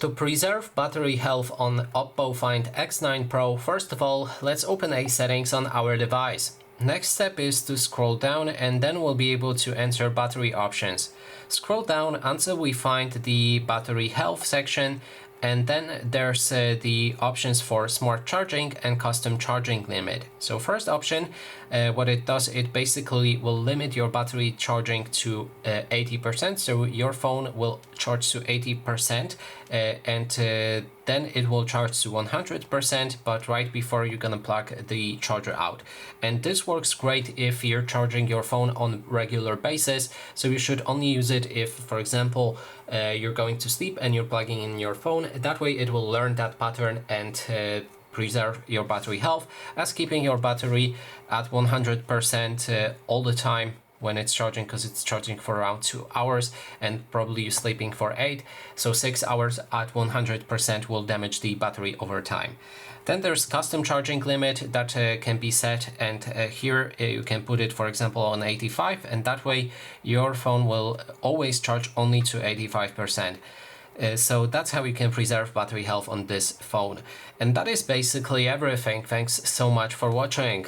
To preserve battery health on Oppo Find X9 Pro, first of all, let's open a settings on our device. Next step is to scroll down and then we'll be able to enter battery options. Scroll down until we find the battery health section, and then there's the options for smart charging and custom charging limit. So first option, what it does, it basically will limit your battery charging to 80%. So your phone will charge to 80% and then it will charge to 100%, but right before you're gonna plug the charger out. And this works great if you're charging your phone on regular basis. So you should only use it if, for example, you're going to sleep and you're plugging in your phone. That way it will learn that pattern and preserve your battery health, as keeping your battery at 100% all the time when it's charging, because it's charging for around 2 hours and probably you're sleeping for 8, so 6 hours at 100% will damage the battery over time. Then there's custom charging limit that can be set, and here you can put it, for example, on 85, and that way your phone will always charge only to 85%. So that's how you can preserve battery health on this phone. And that is basically everything. Thanks so much for watching.